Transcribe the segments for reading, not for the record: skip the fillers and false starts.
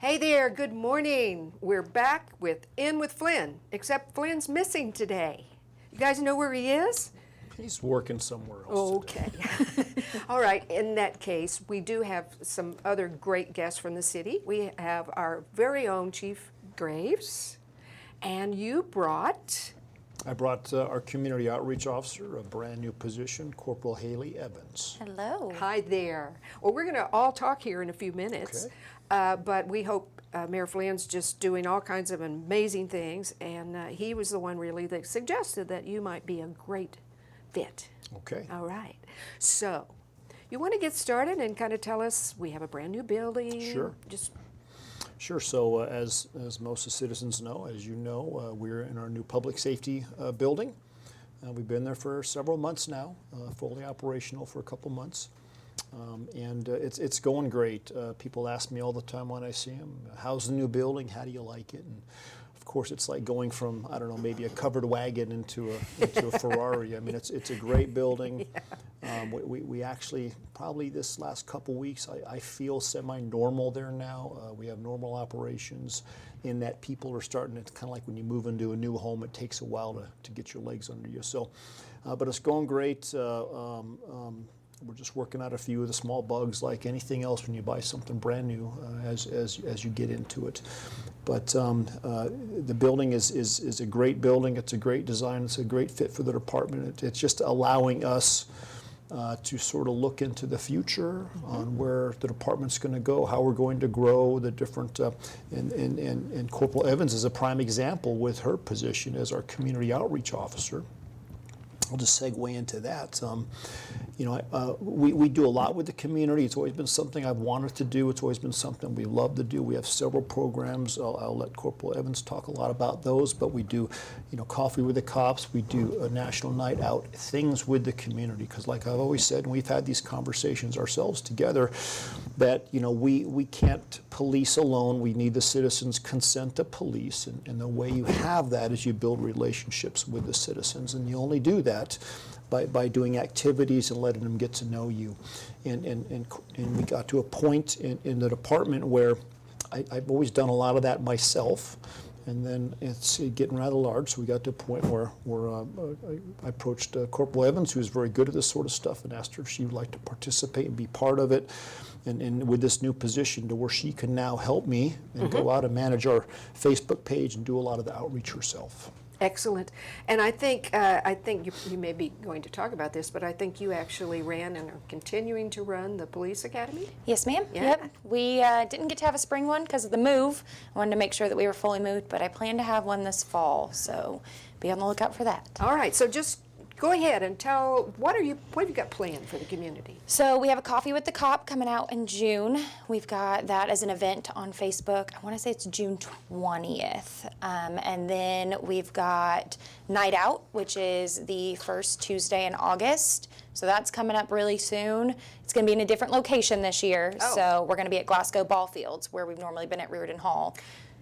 Hey there, good morning. We're back with In with Flynn, except Flynn's missing today. You guys know where he is? He's working somewhere else today. Okay. All right, in that case, we do have some other great guests from the city. We have our very own Chief Graves, and you brought... I brought our community outreach officer, a brand new position, Corporal Haley Evans. Hello. Hi there. Well, we're going to all talk here in a few minutes, but we hope Mayor Flynn's just doing all kinds of amazing things, and he was the one really that suggested that you might be a great fit. Okay. All right. So, you want to get started and kind of tell us, we have a brand new building. Sure. Sure. So, as most of the citizens know, as you know, we're in our new public safety building. We've been there for several months now, fully operational for a couple months. And it's going great. People ask me all the time when I see them, how's the new building? How do you like it? And of course, it's like going from, I don't know, maybe a covered wagon into a Ferrari. I mean, it's a great building. Yeah. We actually, probably this last couple weeks, I feel semi-normal there now. We have normal operations in that people are starting to, kind of like when you move into a new home, it takes a while to get your legs under you. So, but it's going great. We're just working out a few of the small bugs, like anything else when you buy something brand new, as you get into it. But the building is a great building. It's a great design. It's a great fit for the department. It's just allowing us to sort of look into the future on where the department's going to go, how we're going to grow, the different, and Corporal Evans is a prime example with her position as our community outreach officer. I'll just segue into that. We do a lot with the community. It's always been something I've wanted to do. It's always been something we love to do. We have several programs. I'll let Corporal Evans talk a lot about those, but we do, Coffee with the Cops. We do a national night out, things with the community. Because like I've always said, and we've had these conversations ourselves together, that, we can't police alone. We need the citizens' consent to police. And the way you have that is you build relationships with the citizens. And you only do that by doing activities and letting them get to know you. And we got to a point in the department where I've always done a lot of that myself, and then it's getting rather large, so we got to a point where I approached Corporal Evans, who's very good at this sort of stuff, and asked her if she would like to participate and be part of it, and with this new position to where she can now help me and go out and manage our Facebook page and do a lot of the outreach herself. Excellent. And I think you may be going to talk about this, but I think you actually ran and are continuing to run the police academy? Yes, ma'am. Yeah. Yep. We didn't get to have a spring one because of the move. I wanted to make sure that we were fully moved, but I plan to have one this fall, so be on the lookout for that. All right, so just go ahead and tell, what have you got planned for the community? So we have a Coffee with the Cop coming out in June. We've got that as an event on Facebook. I want to say it's June 20th. And then we've got Night Out, which is the first Tuesday in August. So that's coming up really soon. It's going to be in a different location this year. Oh. So we're going to be at Glasgow Ball Fields, where we've normally been at Reardon Hall.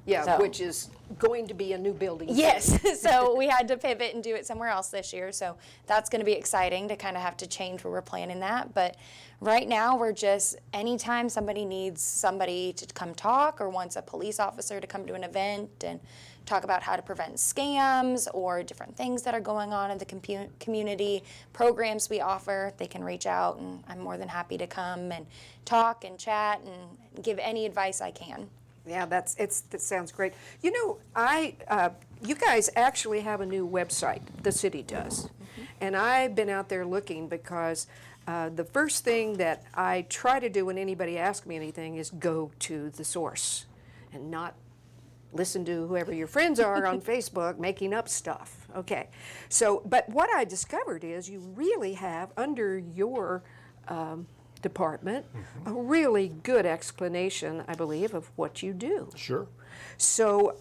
Yeah, So, which is going to be a new building. yes, so we had to pivot and do it somewhere else this year. So that's going to be exciting to kind of have to change where we're planning that. But right now we're just, anytime somebody needs somebody to come talk or wants a police officer to come to an event and talk about how to prevent scams or different things that are going on in the community, programs we offer, they can reach out, and I'm more than happy to come and talk and chat and give any advice I can. Yeah, that sounds great. You guys actually have a new website, the city does. And I've been out there looking because the first thing that I try to do when anybody asks me anything is go to the source and not listen to whoever your friends are on Facebook making up stuff. Okay, so, but what I discovered is you really have under your department a really good explanation, I believe, of what you do. Sure. So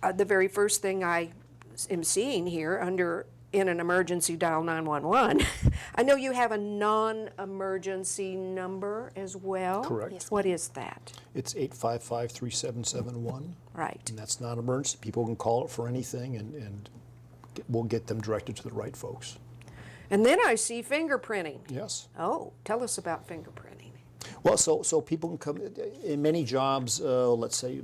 the very first thing I am seeing here under in an emergency dial 911, I know you have a non-emergency number as well. Correct. Yes. What is that? It's 855-3771. Right. And that's not emergency. People can call it for anything, and we'll get them directed to the right folks. And then I see fingerprinting. Yes. Oh, tell us about fingerprinting. Well, so people can come in many jobs. Let's say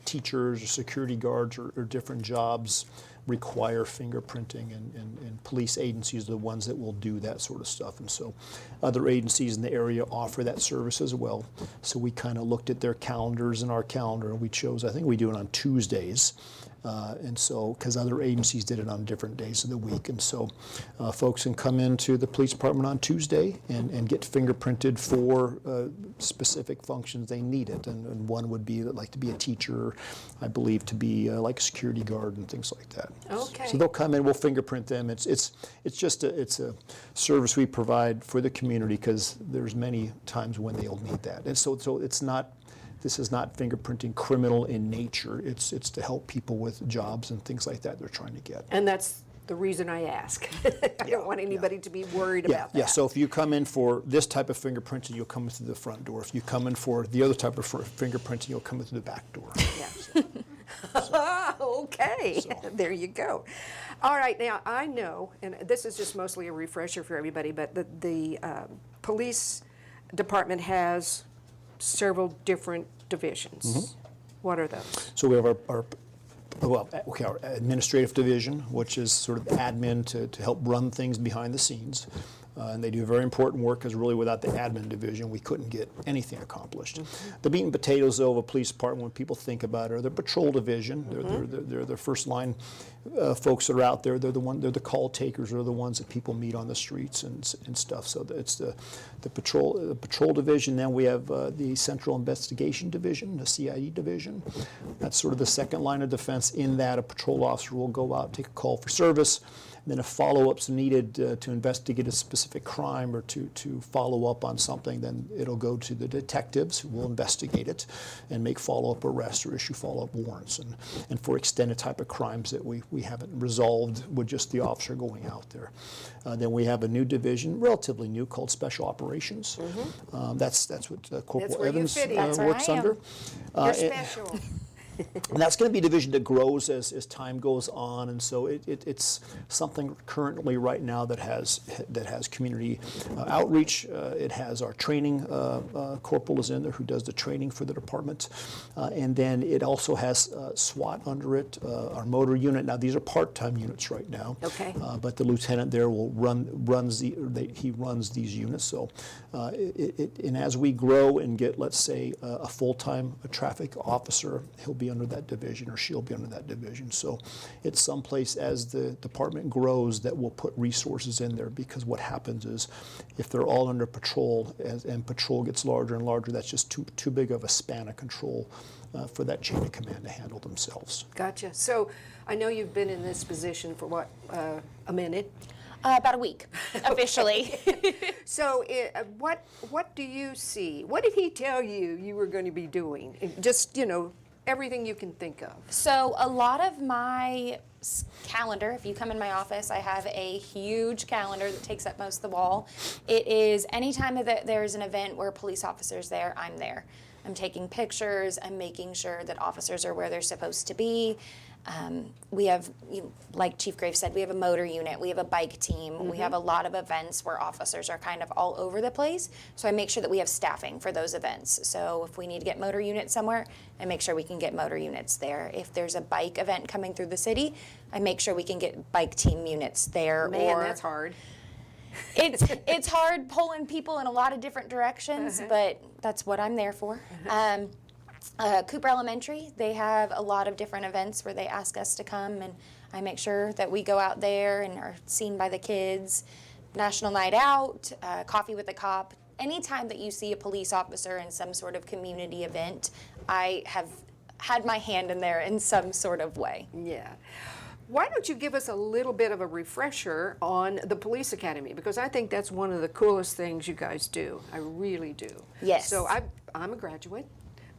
teachers or security guards or different jobs require fingerprinting, and police agencies are the ones that will do that sort of stuff. And so other agencies in the area offer that service as well. So we kind of looked at their calendars and our calendar, and we chose, I think we do it on Tuesdays. And so, because other agencies did it on different days of the week. And so folks can come into the police department on Tuesday and get fingerprinted for specific functions they need it. And one would be like to be a teacher, I believe to be like a security guard and things like that. Okay. So they'll come in, we'll fingerprint them. It's just a service we provide for the community, because there's many times when they'll need that. And so it's not. This is not fingerprinting criminal in nature. It's to help people with jobs and things like that they're trying to get. And that's the reason I ask. I don't want anybody to be worried about that. Yeah, so if you come in for this type of fingerprinting, you'll come in through the front door. If you come in for the other type of fingerprinting, you'll come in through the back door. Yeah. Okay, there you go. All right, now I know, and this is just mostly a refresher for everybody, but the police department has several different divisions. Mm-hmm. What are those? So we have our administrative division, which is sort of admin to help run things behind the scenes. And they do very important work, because really without the admin division, we couldn't get anything accomplished. Mm-hmm. The meat and potatoes, though, of a police department, when people think about it, are the patrol division. Mm-hmm. They're the first line folks that are out there. They're the call takers. They're the ones that people meet on the streets and stuff. So it's the patrol division. Then we have the Central Investigation Division, the CID division. That's sort of the second line of defense. In that, a patrol officer will go out, take a call for service. Then if follow-up's needed to investigate a specific crime or to follow up on something, then it'll go to the detectives who will investigate it and make follow-up arrests or issue follow-up warrants. And for extended type of crimes that we haven't resolved with just the officer going out there. Then we have a new division, relatively new, called Special Operations. Mm-hmm. That's what Corporal Evans works under. You're special. And that's going to be a division that grows as time goes on, and so it's something currently right now that has community outreach. It has our training. Corporal is in there, who does the training for the department, and then it also has SWAT under it. Our motor unit. Now these are part-time units right now. Okay. But the lieutenant there will runs these units. So, and as we grow and get, let's say, a full-time traffic officer, he'll be under that division, or she'll be under that division. So it's someplace as the department grows that we'll put resources in there, because what happens is if they're all under patrol and patrol gets larger and larger, that's just too big of a span of control for that chain of command to handle themselves. Gotcha. So I know you've been in this position for what, a minute? About a week, officially. So what do you see? What did he tell you were going to be doing? Just, everything you can think of. So a lot of my calendar, if you come in my office, I have a huge calendar that takes up most of the wall. It is anytime that there's an event where a police officer's there, I'm there. I'm taking pictures, I'm making sure that officers are where they're supposed to be. We have, like Chief Graves said, we have a motor unit, we have a bike team, mm-hmm. We have a lot of events where officers are kind of all over the place. So I make sure that we have staffing for those events. So if we need to get motor units somewhere, I make sure we can get motor units there. If there's a bike event coming through the city, I make sure we can get bike team units there. Man, that's hard. It's hard pulling people in a lot of different directions, uh-huh. But that's what I'm there for. Uh-huh. Cooper Elementary, they have a lot of different events where they ask us to come, and I make sure that we go out there and are seen by the kids. National Night Out, Coffee with a Cop. Anytime that you see a police officer in some sort of community event, I have had my hand in there in some sort of way. Yeah. Why don't you give us a little bit of a refresher on the police academy? Because I think that's one of the coolest things you guys do. I really do. Yes. So I'm a graduate.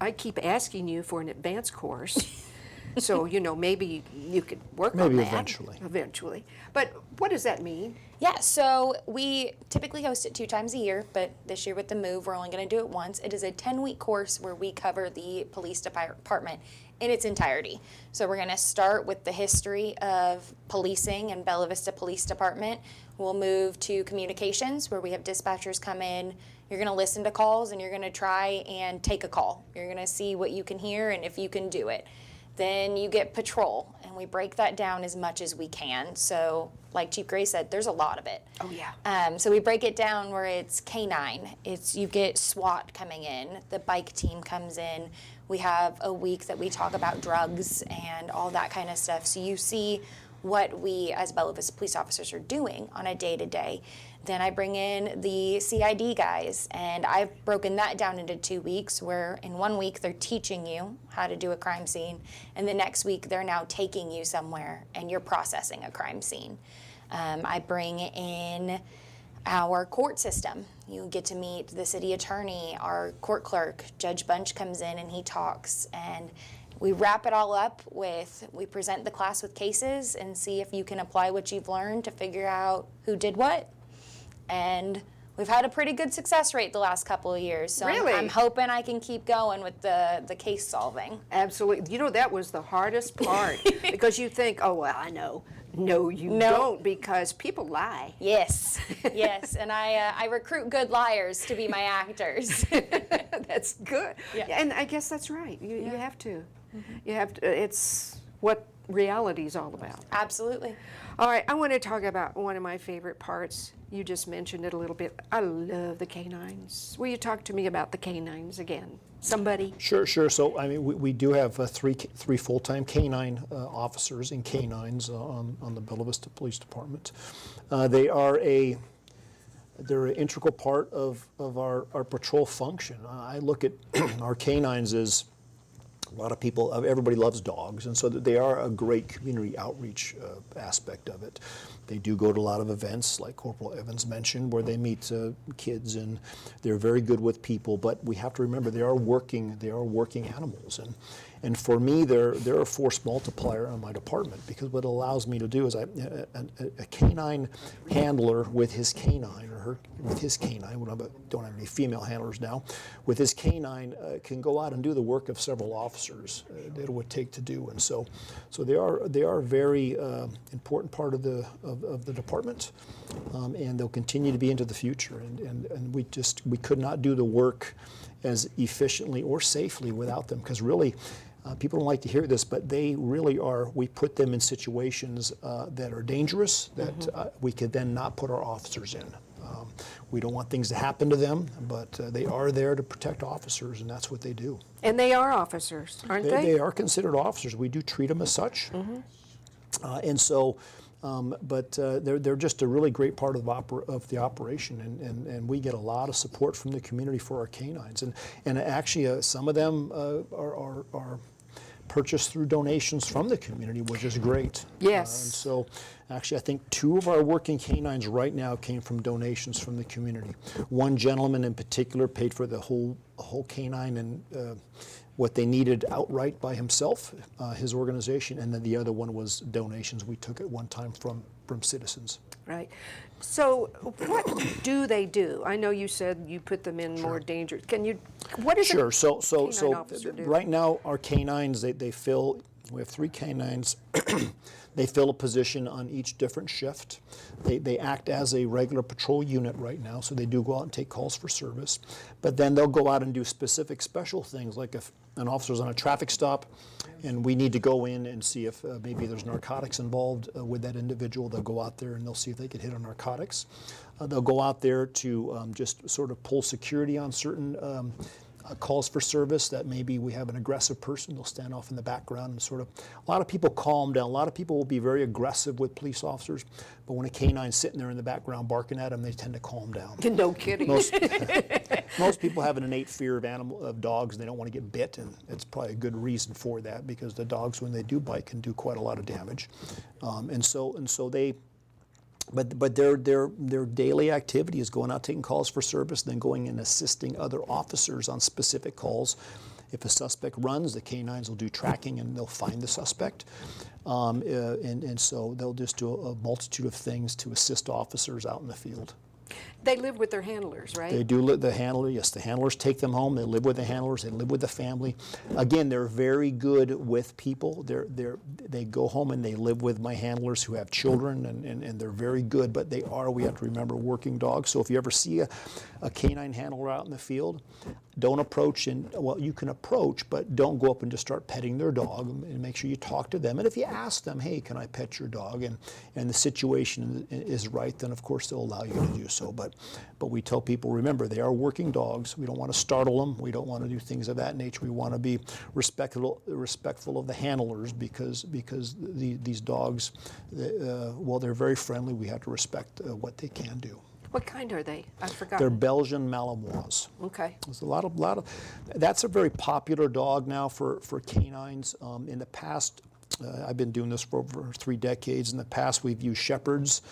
I keep asking you for an advanced course. So, maybe you could work on Maybe that. eventually. Eventually. But what does that mean? Yeah, so we typically host it 2 times a year, but this year with the move, we're only going to do it once. It is a 10-week course where we cover the police department in its entirety. So we're going to start with the history of policing and Bella Vista Police Department. We'll move to communications, where we have dispatchers come in. You're going to listen to calls, and you're going to try and take a call. You're going to see what you can hear and if you can do it. Then you get patrol, and we break that down as much as we can. So like Chief Gray said, there's a lot of it. Oh, yeah. So we break it down where it's K-9. You get SWAT coming in. The bike team comes in. We have a week that we talk about drugs and all that kind of stuff. So you see what we as Bella Vista police officers are doing on a day-to-day. Then I bring in the CID guys, and I've broken that down into 2 weeks, where in 1 week they're teaching you how to do a crime scene, and the next week they're now taking you somewhere and you're processing a crime scene. I bring in our court system. You get to meet the city attorney, our court clerk. Judge Bunch comes in and he talks, and we wrap it all up with, we present the class with cases and see if you can apply what you've learned to figure out who did what. And we've had a pretty good success rate the last couple of years. So Really? I'm hoping I can keep going with the case solving. Absolutely. That was the hardest part because you think, oh, well, I know. No, you No. don't, because people lie. Yes, yes. And I recruit good liars to be my actors. That's good. Yeah. And I guess that's right. You have to. You have to. It's what reality is all about. Absolutely. All right, I want to talk about one of my favorite parts. You just mentioned it a little bit. I love the canines. Will you talk to me about the canines again? Somebody? Sure. So, I mean, we do have three full-time canine officers and canines on the Bella Vista Police Department. They're an integral part of our patrol function. I look at our canines as a lot of people, everybody loves dogs, and so they are a great community outreach aspect of it. They do go to a lot of events, like Corporal Evans mentioned, where they meet kids, and they're very good with people. But we have to remember they are working animals, and for me, they're a force multiplier in my department, because what it allows me to do is a canine handler with his canine, with his canine, we don't have any female handlers now, with his canine can go out and do the work of several officers that it would take to do. And so they are a very important part of the department, and they'll continue to be into the future. And we could not do the work as efficiently or safely without them, because really, people don't like to hear this, but they really are. We put them in situations that are dangerous, that we could then not put our officers in. We don't want things to happen to them, but they are there to protect officers, and that's what they do. And they are officers, aren't they? They are considered officers. We do treat them as such. And so, but they're just a really great part of the operation, and we get a lot of support from the community for our canines. And actually, some of them are purchased through donations from the community, which is great. Yes. And so, actually, I think 2 of our working canines right now came from donations from the community. One gentleman in particular paid for the whole canine and what they needed outright by himself, his organization, and then the other one was donations we took at one time from citizens. Right. So what do they do? I know you said you put them in more danger. What is Sure. So canine officer do? right now our canines, they fill, we have 3 canines. They fill a position on each different shift. They act as a regular patrol unit right now, so they do go out and take calls for service. But then they'll go out and do specific special things, like if an officer's on a traffic stop and we need to go in and see if maybe there's narcotics involved with that individual, they'll go out there and they'll see if they can hit on narcotics. They'll go out there to just sort of pull security on certain calls for service, that maybe we have an aggressive person. They'll stand off in the background and sort of, a lot of people calm down. A lot of people will be very aggressive with police officers, but when a canine's sitting there in the background barking at them, they tend to calm down. No kidding. Most people have an innate fear of dogs, and they don't want to get bit, and it's probably a good reason for that, because the dogs, when they do bite, can do quite a lot of damage. And so they, but their daily activity is going out taking calls for service, then going and assisting other officers on specific calls, If a suspect runs, the canines will do tracking and they'll find the suspect. And so they'll just do a multitude of things to assist officers out in the field. They live with their handlers, right? They do the handler, yes, the handlers take them home, they live with the handlers, they live with the family. Again, they're very good with people. They go home and they live with my handlers who have children, and they're very good, but they are, we have to remember, working dogs. So if you ever see a canine handler out in the field, don't approach, and well, you can approach, but don't go up and just start petting their dog, and make sure you talk to them. And if you ask them, hey, can I pet your dog, and the situation is right, then of course they'll allow you to do so. But we tell people, remember, they are working dogs. We don't want to startle them. We don't want to do things of that nature. We want to be respectful of the handlers, because these dogs, while they're very friendly, we have to respect what they can do. What kind are they? I forgot. They're Belgian Malinois. Okay. There's a lot of. That's a very popular dog now for canines. In the past, I've been doing this for over 3 decades. In the past, we've used shepherds,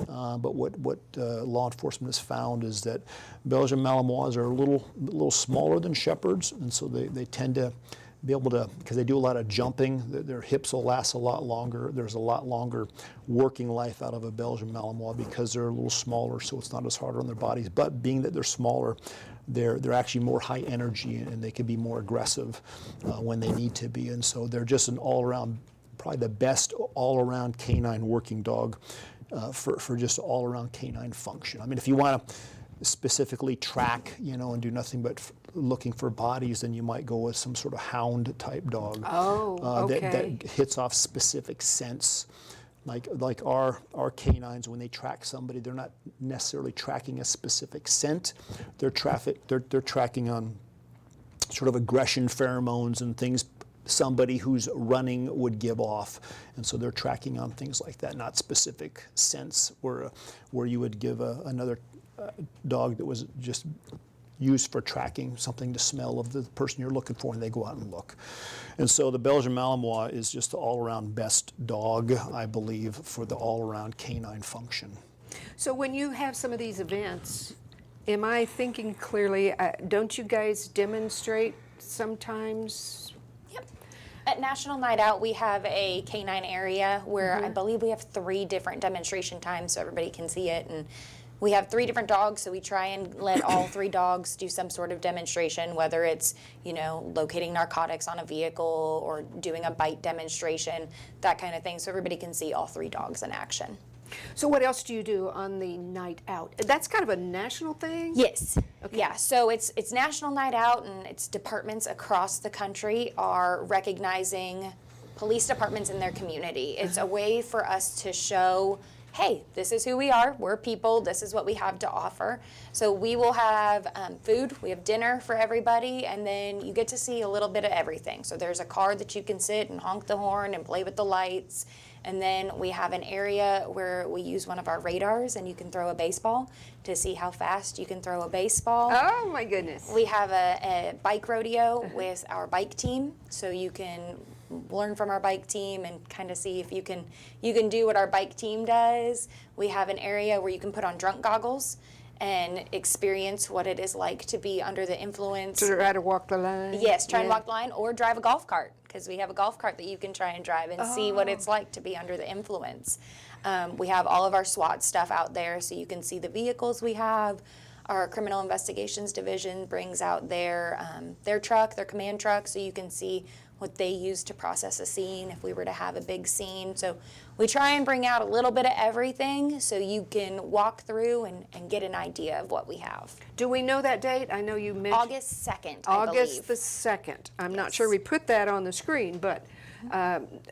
but what law enforcement has found is that Belgian Malinois are a little smaller than shepherds, and so they tend to be able to, because they do a lot of jumping, their hips will last a lot longer. There's a lot longer working life out of a Belgian Malinois because they're a little smaller, so it's not as hard on their bodies. But being that they're smaller, they're actually more high energy, and they can be more aggressive when they need to be. And so they're just an all-around, probably the best all-around canine working dog for just all-around canine function. I mean, if you want to specifically track, and do nothing but looking for bodies, then you might go with some sort of hound type dog. Oh, okay. That hits off specific scents. Like our canines, when they track somebody, they're not necessarily tracking a specific scent. They're tracking on sort of aggression pheromones and things somebody who's running would give off, and so they're tracking on things like that, not specific scents where you would give another dog that was just used for tracking something to smell of the person you're looking for, and they go out and look. And so the Belgian Malinois is just the all-around best dog, I believe, for the all-around canine function. So when you have some of these events, am I thinking clearly, don't you guys demonstrate sometimes? Yep. At National Night Out, we have a canine area where I believe we have 3 different demonstration times so everybody can see it. And we have 3 different dogs, so we try and let all 3 dogs do some sort of demonstration, whether it's, locating narcotics on a vehicle or doing a bite demonstration, that kind of thing, so everybody can see all 3 dogs in action. So what else do you do on the night out? That's kind of a national thing? Yes. Okay. Yeah, so it's National Night Out, and it's departments across the country are recognizing police departments in their community. It's a way for us to show, hey, this is who we are. We're people. This is what we have to offer. So we will have food. We have dinner for everybody, and then you get to see a little bit of everything. So there's a car that you can sit and honk the horn and play with the lights. And then we have an area where we use one of our radars, and you can throw a baseball to see how fast you can throw a baseball. Oh, my goodness. We have a bike rodeo with our bike team, so you can learn from our bike team and kind of see if you can do what our bike team does. We have an area where you can put on drunk goggles and experience what it is like to be under the influence. To try to walk the line? Yes, try and walk the line, or drive a golf cart, because we have a golf cart that you can try and drive and see what it's like to be under the influence. We have all of our SWAT stuff out there, so you can see the vehicles we have. Our Criminal Investigations Division brings out their truck, their command truck, so you can see what they use to process a scene if we were to have a big scene. So we try and bring out a little bit of everything so you can walk through and get an idea of what we have. Do we know that date? I know you mentioned August 2nd, I believe. August the 2nd. I'm not sure we put that on the screen, but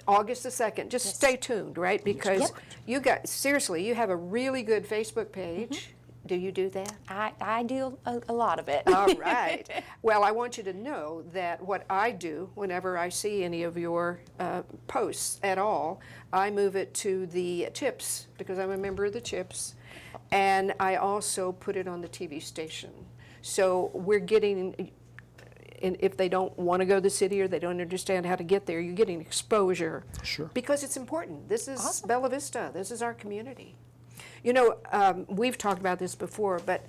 August the 2nd. Just stay tuned, right? Because you guys, seriously, you have a really good Facebook page. Do you do that? I do a lot of it. All right. Well, I want you to know that what I do whenever I see any of your posts at all, I move it to the tips, because I'm a member of the tips, and I also put it on the TV station. So we're getting, and if they don't want to go to the city or they don't understand how to get there, you're getting exposure. Sure. Because it's important. This is Awesome. Bella Vista. This is our community. We've talked about this before, but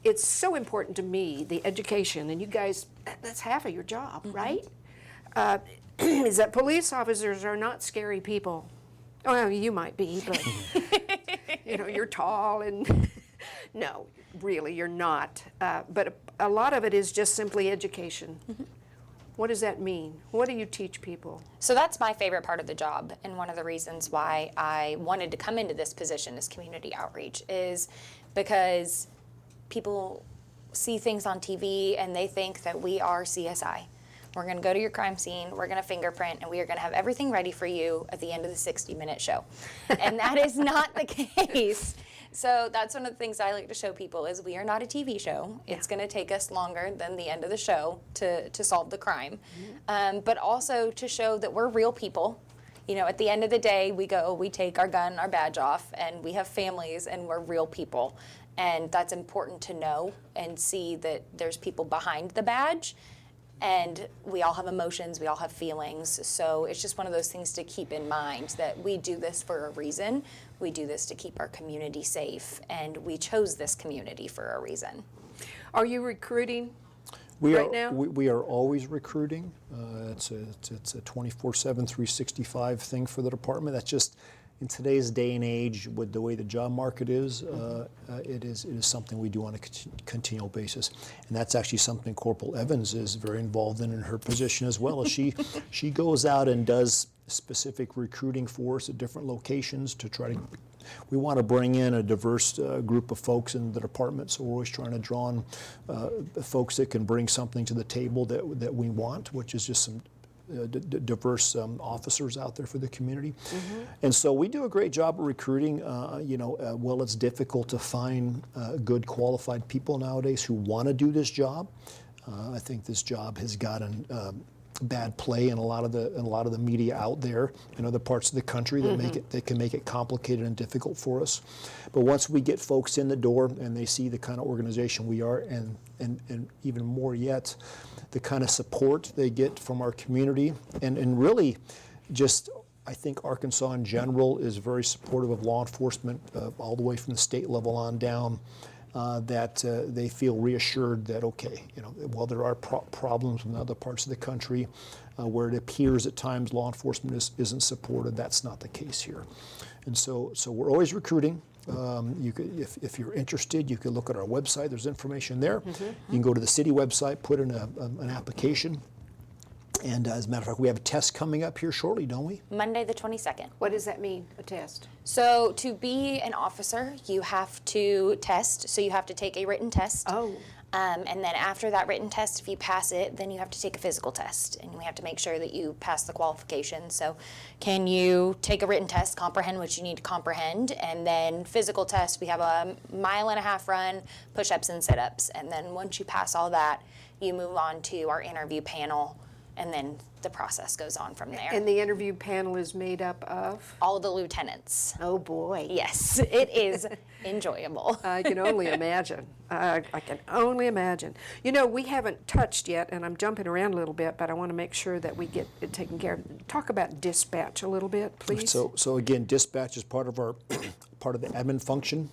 it's so important to me, the education, and you guys, that's half of your job, right? Is that police officers are not scary people. Well, you might be, but you know, you're tall and no, really, you're not. But a lot of it is just simply education. What does that mean? What do you teach people? So that's my favorite part of the job, and one of the reasons why I wanted to come into this position as community outreach is because people see things on TV and they think that we are CSI. We're going to go to your crime scene, we're going to fingerprint, and we are going to have everything ready for you at the end of the 60-minute show. And that is not the case. So that's one of the things I like to show people is we are not a TV show. It's going to take us longer than the end of the show to solve the crime. But also to show that we're real people. You know, at the end of the day, we take our gun, our badge off, and we have families, and we're real people. And that's important to know and see that there's people behind the badge. And we all have emotions, we all have feelings. So it's just one of those things to keep in mind that we do this for a reason. We do this to keep our community safe, and we chose this community for a reason. Are you recruiting We right are, now? we are always recruiting. It's a 24/7, 365 thing for the department. That's just, in today's day and age, with the way the job market is, it is something we do on a continual basis. And that's actually something Corporal Evans is very involved in her position as well. As she goes out and does specific recruiting for us at different locations to try to, we want to bring in a diverse group of folks in the department, so we're always trying to draw on folks that can bring something to the table that we want, which is just some diverse officers out there for the community. And so we do a great job of recruiting. Well, it's difficult to find good qualified people nowadays who want to do this job. I think this job has gotten bad play in a lot of the media out there in other parts of the country that can make it complicated and difficult for us. But once we get folks in the door and they see the kind of organization we are, and even more yet, the kind of support they get from our community, and really just, I think Arkansas in general is very supportive of law enforcement all the way from the state level on down. That they feel reassured that, okay, while there are problems in other parts of the country where it appears at times law enforcement isn't supported, that's not the case here. And so we're always recruiting. You could, if you're interested, you can look at our website. There's information there. You can go to the city website, put in an application. And as a matter of fact, we have a test coming up here shortly, don't we? Monday the 22nd. What does that mean, a test? So to be an officer, you have to test. So you have to take a written test. Oh. And then after that written test, if you pass it, then you have to take a physical test. And we have to make sure that you pass the qualifications. So can you take a written test, comprehend what you need to comprehend, and then physical test, we have a 1.5 mile run, push-ups and sit-ups. And then once you pass all that, you move on to our interview panel, and then the process goes on from there. And the interview panel is made up of? All the lieutenants. Oh, boy. Yes, it is enjoyable. I can only imagine. I can only imagine. We haven't touched yet, and I'm jumping around a little bit, but I want to make sure that we get it taken care of. Talk about dispatch a little bit, please. So again, dispatch is part of our part of the admin function.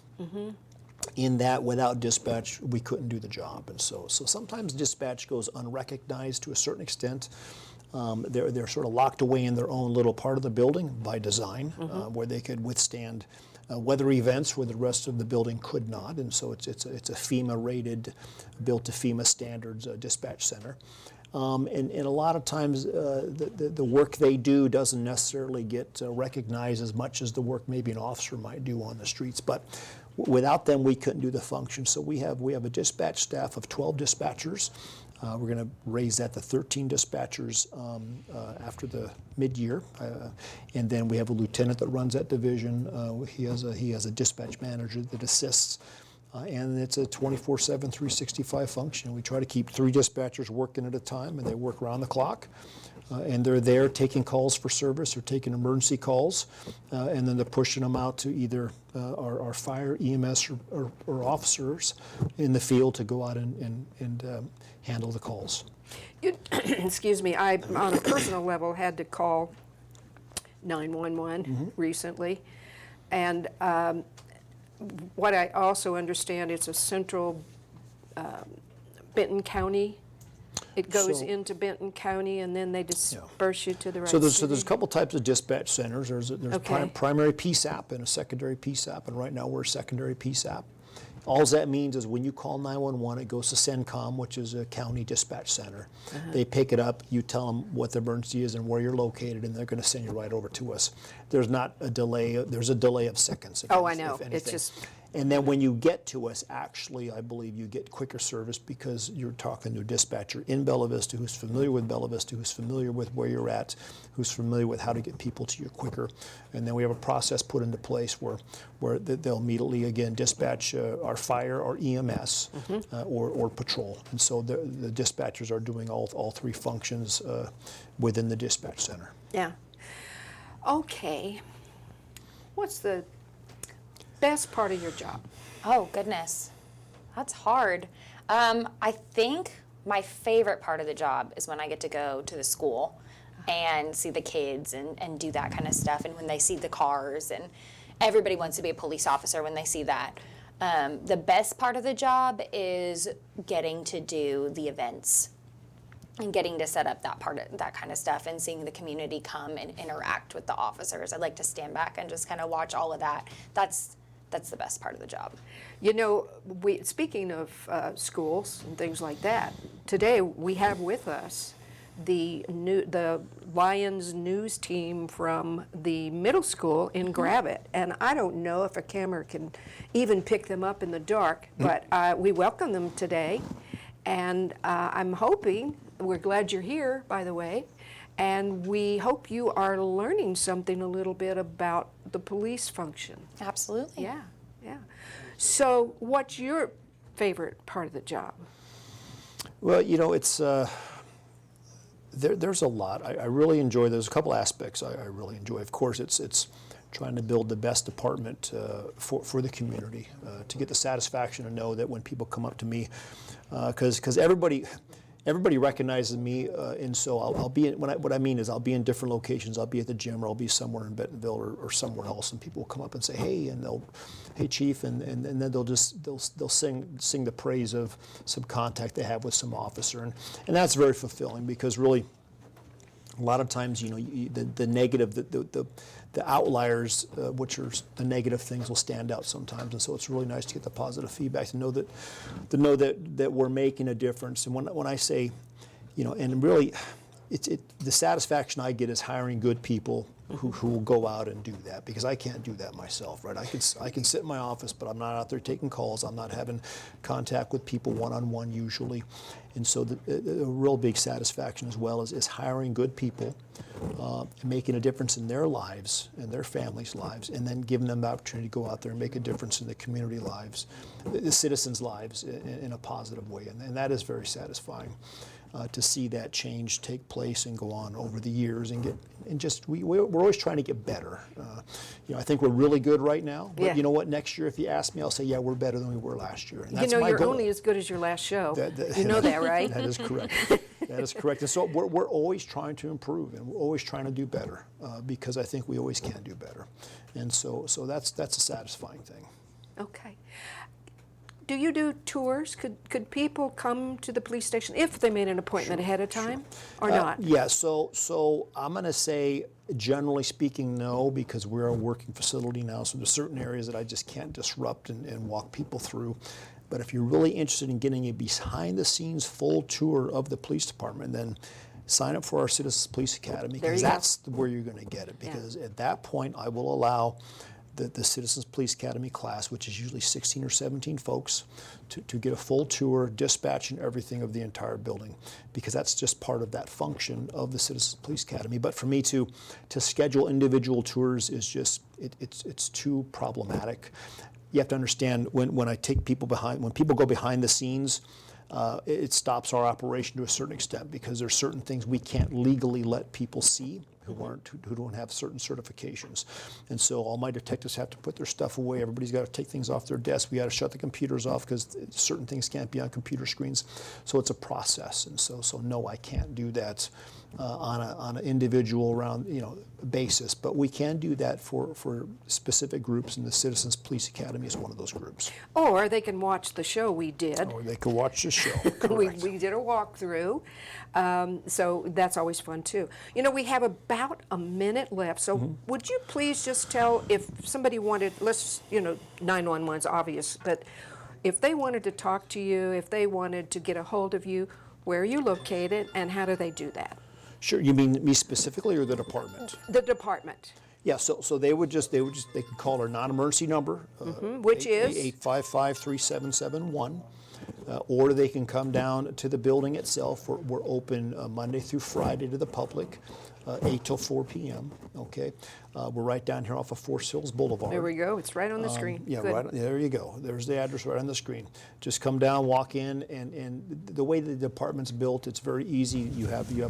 In that, without dispatch, we couldn't do the job, and so sometimes dispatch goes unrecognized to a certain extent. They're sort of locked away in their own little part of the building by design, where they could withstand weather events where the rest of the building could not, and so it's a FEMA rated, built to FEMA standards dispatch center. And a lot of times the work they do doesn't necessarily get recognized as much as the work maybe an officer might do on the streets. But without them, we couldn't do the function. So we have a dispatch staff of 12 dispatchers. We're going to raise that to 13 dispatchers after the mid-year, and then we have a lieutenant that runs that division. He has a dispatch manager that assists. And it's a 24/7, 365 function. We try to keep 3 dispatchers working at a time, and they work around the clock. And they're there taking calls for service or taking emergency calls, and then they're pushing them out to either our fire, EMS, or officers in the field to go out and handle the calls. Excuse me, I, on a personal level, had to call 911 recently, and what I also understand, it's a central Benton County? It goes So- into Benton County and then they disperse you to the right So there's city? a couple types of dispatch centers. There's Okay. primary PSAP and a secondary PSAP, and right now we're a secondary PSAP. All that means is when you call 911, it goes to CENTCOM, which is a county dispatch center. They pick it up, you tell them what the emergency is and where you're located, and they're going to send you right over to us. There's not a delay. There's a delay of seconds. Oh, I if know. It's anything. just, And then when you get to us, actually, I believe you get quicker service because you're talking to a dispatcher in Bella Vista who's familiar with Bella Vista, who's familiar with where you're at, who's familiar with how to get people to you quicker. And then we have a process put into place where they'll immediately, again, dispatch our fire, our EMS, or patrol. And so the dispatchers are doing all three functions within the dispatch center. yeah. Okay. What's the best part of your job? Oh, goodness. That's hard. I think my favorite part of the job is when I get to go to the school and see the kids and do that kind of stuff. And when they see the cars, and everybody wants to be a police officer when they see that. The best part of the job is getting to do the events and getting to set up that kind of stuff and seeing the community come and interact with the officers. I like to stand back and just kind of watch all of that. That's the best part of the job. You know, speaking of schools and things like that, today we have with us the Lions news team from the middle school in Gravette, and I don't know if a camera can even pick them up in the dark, but we welcome them today, and I'm hoping, we're glad you're here, by the way, and we hope you are learning something a little bit about the police function. Absolutely. Yeah, yeah. So what's your favorite part of the job? Well, you know, it's there's a lot. I really enjoy. There's a couple aspects I really enjoy. Of course, it's trying to build the best department for the community, to get the satisfaction to know that when people come up to me, because everybody recognizes me, and so I'll be in, what I mean is I'll be in different locations. I'll be at the gym, or I'll be somewhere in Bentonville or somewhere else, and people will come up and say, "Hey," and "Hey, Chief," and then they'll sing the praise of some contact they have with some officer, and that's very fulfilling because really, a lot of times, you know, the negative, the outliers, which are the negative things, will stand out sometimes, and so it's really nice to get the positive feedback, to know that we're making a difference. And when I say, you know, and really, the satisfaction I get is hiring good people who will go out and do that, because I can't do that myself, right? I can sit in my office, but I'm not out there taking calls. I'm not having contact with people one-on-one usually. And so a real big satisfaction as well is hiring good people, and making a difference in their lives and their families' lives, and then giving them the opportunity to go out there and make a difference in the community lives, the citizens' lives in a positive way. And that is very satisfying. To see that change take place and go on over the years, and we're always trying to get better. You know, I think we're really good right now, but Yeah. You know what? Next year, if you ask me, I'll say, yeah, we're better than we were last year. And that's You know, my you're goal. only as good as your last show. You know that, right? That is correct. That is correct. And so we're always trying to improve, and we're always trying to do better, because I think we always can do better. And so that's a satisfying thing. Okay. Do you do tours? Could people come to the police station if they made an appointment ahead of time, or not? Yeah, so I'm going to say, generally speaking, no, because we're a working facility now, so there's certain areas that I just can't disrupt and walk people through. But if you're really interested in getting a behind-the-scenes full tour of the police department, then sign up for our Citizens Police Academy, There you because go. that's where you're going to get it. Because at that point, I will allow the Citizens Police Academy class, which is usually 16 or 17 folks, to get a full tour, dispatch, and everything of the entire building, because that's just part of that function of the Citizens Police Academy. But for me to schedule individual tours is just, it's too problematic. You have to understand, when I take people when people go behind the scenes, it stops our operation to a certain extent, because there's certain things we can't legally let people see who don't have certain certifications. And so all my detectives have to put their stuff away. Everybody's got to take things off their desk. We got to shut the computers off because certain things can't be on computer screens. So it's a process. And so no, I can't do that on an individual basis, but we can do that for specific groups, and the Citizens Police Academy is one of those groups. Or they can watch the show we did. Or they can watch the show. we, Correct. we did a walkthrough, so that's always fun too. You know, we have about a minute left, so would you please just tell if somebody wanted, 911's obvious, but if they wanted to talk to you, if they wanted to get a hold of you, where are you located and how do they do that? Sure. You mean me specifically or the department? The department. Yeah, so they can call our non-emergency number, Which is? 855-3771, or they can come down to the building itself. We're open Monday through Friday to the public, 8 till 4 p.m., okay? We're right down here off of Forest Hills Boulevard. There we go. It's right on the screen. Yeah, Good. right. There you go. There's the address right on the screen. Just come down, walk in, and the way the department's built, it's very easy. You have the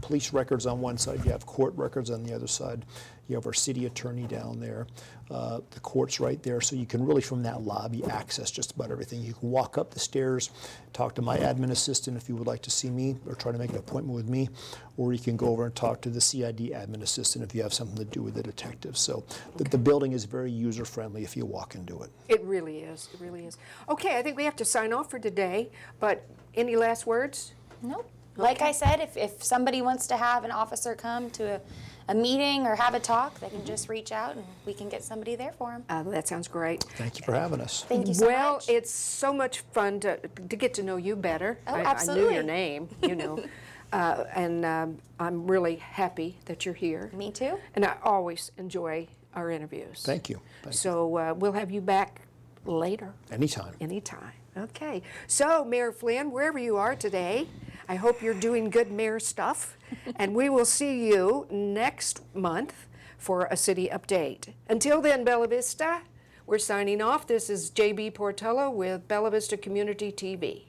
police records on one side, you have court records on the other side. You have our city attorney down there. The court's right there, so you can really, from that lobby, access just about everything. You can walk up the stairs, talk to my admin assistant if you would like to see me or try to make an appointment with me, or you can go over and talk to the CID admin assistant if you have something to do with the detective. So the building is very user-friendly if you walk into it. It really is. It really is. Okay, I think we have to sign off for today, but any last words? Nope. Like I said, if somebody wants to have an officer come to a meeting or have a talk, they can just reach out and we can get somebody there for them. That sounds great. Thank you for having us. Thank you so Well, much. it's so much fun to get to know you better. Oh, I knew absolutely. your name, and I'm really happy that you're here. Me too. And I always enjoy our interviews. Thank you. Thank you. So we'll have you back later. Anytime. Anytime. Okay. So, Mayor Flynn, wherever you are today, I hope you're doing good mayor stuff. And we will see you next month for a city update. Until then, Bella Vista, we're signing off. This is JB Portillo with Bella Vista Community TV.